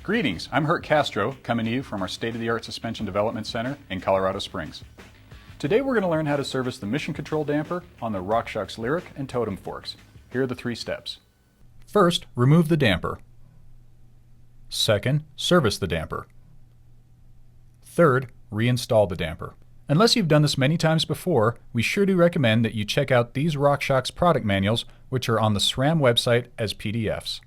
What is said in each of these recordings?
Greetings, I'm Herc Castro, coming to you from our state-of-the-art Suspension Development Center in Colorado Springs. Today we're going to learn how to service the Mission Control damper on the RockShox Lyric and Totem forks. Here are the 3 steps. First, remove the damper. Second, service the damper. Third, reinstall the damper. Unless you've done this many times before, we sure do recommend that you check out these RockShox product manuals, which are on the SRAM website as PDFs.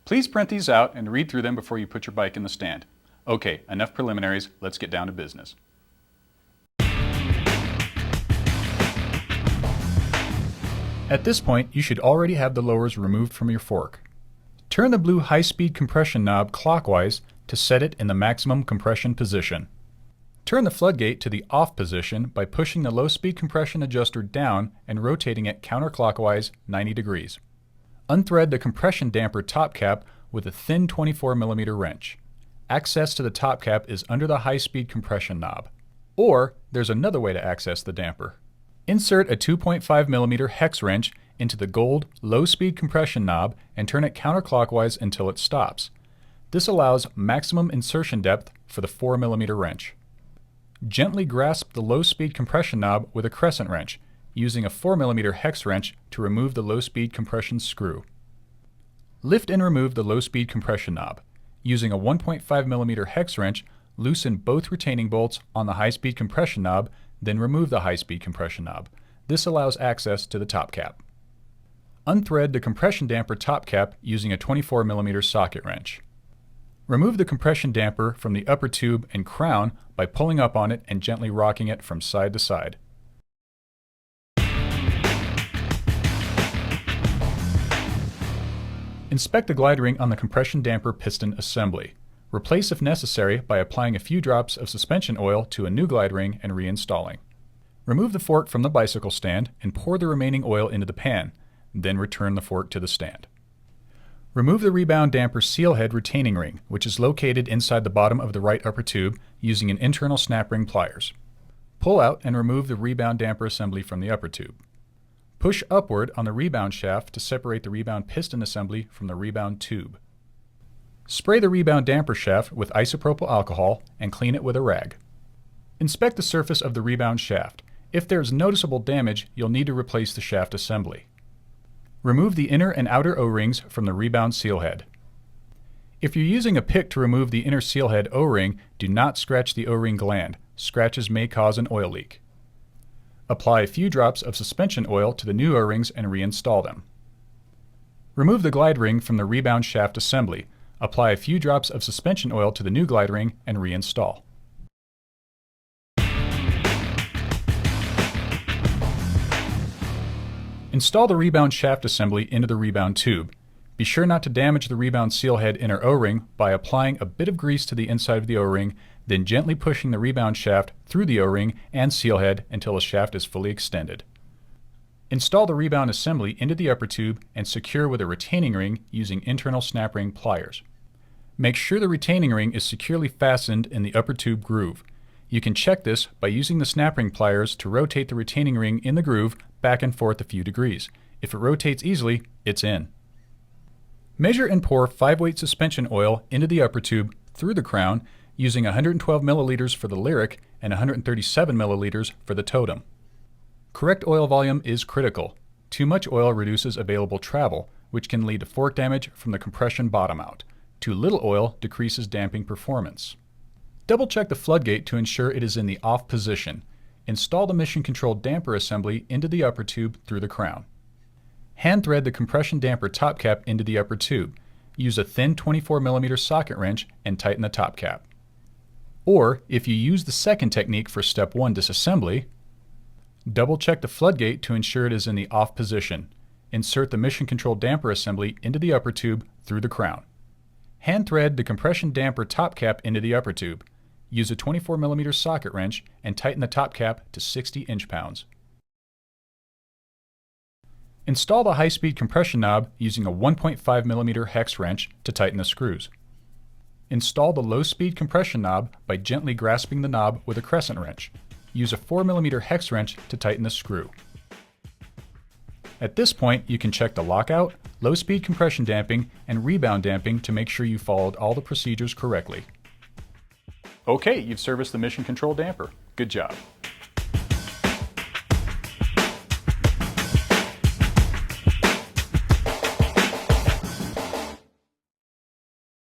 Please print these out and read through them before you put your bike in the stand. Okay, enough preliminaries, let's get down to business. At this point, you should already have the lowers removed from your fork. Turn the blue high-speed compression knob clockwise to set it in the maximum compression position. Turn the floodgate to the off position by pushing the low-speed compression adjuster down and rotating it counterclockwise 90 degrees. Unthread the compression damper top cap with a thin 24mm wrench. Access to the top cap is under the high-speed compression knob. Or, there's another way to access the damper. Insert a 2.5mm hex wrench into the gold low-speed compression knob and turn it counterclockwise until it stops. This allows maximum insertion depth for the 4mm wrench. Gently grasp the low-speed compression knob with a crescent wrench, using a 4mm hex wrench to remove the low-speed compression screw. Lift and remove the low-speed compression knob. Using a 1.5mm hex wrench, loosen both retaining bolts on the high-speed compression knob, then remove the high-speed compression knob. This allows access to the top cap. Unthread the compression damper top cap using a 24mm socket wrench. Remove the compression damper from the upper tube and crown by pulling up on it and gently rocking it from side to side. Inspect the glide ring on the compression damper piston assembly. Replace if necessary by applying a few drops of suspension oil to a new glide ring and reinstalling. Remove the fork from the bicycle stand and pour the remaining oil into the pan, then return the fork to the stand. Remove the rebound damper seal head retaining ring, which is located inside the bottom of the right upper tube, using an internal snap ring pliers. Pull out and remove the rebound damper assembly from the upper tube. Push upward on the rebound shaft to separate the rebound piston assembly from the rebound tube. Spray the rebound damper shaft with isopropyl alcohol and clean it with a rag. Inspect the surface of the rebound shaft. If there is noticeable damage, you'll need to replace the shaft assembly. Remove the inner and outer O-rings from the rebound seal head. If you're using a pick to remove the inner seal head O-ring, do not scratch the O-ring gland. Scratches may cause an oil leak. Apply a few drops of suspension oil to the new O-rings and reinstall them. Remove the glide ring from the rebound shaft assembly. Apply a few drops of suspension oil to the new glide ring and reinstall. Install the rebound shaft assembly into the rebound tube. Be sure not to damage the rebound seal head inner O-ring by applying a bit of grease to the inside of the O-ring, then gently pushing the rebound shaft through the O-ring and seal head until the shaft is fully extended. Install the rebound assembly into the upper tube and secure with a retaining ring using internal snap ring pliers. Make sure the retaining ring is securely fastened in the upper tube groove. You can check this by using the snap ring pliers to rotate the retaining ring in the groove back and forth a few degrees. If it rotates easily, it's in. Measure and pour 5-weight suspension oil into the upper tube through the crown using 112 milliliters for the Lyric and 137 milliliters for the Totem. Correct oil volume is critical. Too much oil reduces available travel, which can lead to fork damage from the compression bottom out. Too little oil decreases damping performance. Double check the floodgate to ensure it is in the off position. Install the Mission Control damper assembly into the upper tube through the crown. Hand thread the compression damper top cap into the upper tube. Use a thin 24mm socket wrench and tighten the top cap. Or, if you use the second technique for step 1 disassembly, double check the floodgate to ensure it is in the off position. Insert the Mission Control damper assembly into the upper tube through the crown. Hand thread the compression damper top cap into the upper tube. Use a 24mm socket wrench and tighten the top cap to 60 inch-pounds. Install the high-speed compression knob using a 1.5mm hex wrench to tighten the screws. Install the low-speed compression knob by gently grasping the knob with a crescent wrench. Use a 4mm hex wrench to tighten the screw. At this point, you can check the lockout, low-speed compression damping, and rebound damping to make sure you followed all the procedures correctly. Okay, you've serviced the Mission Control damper. Good job.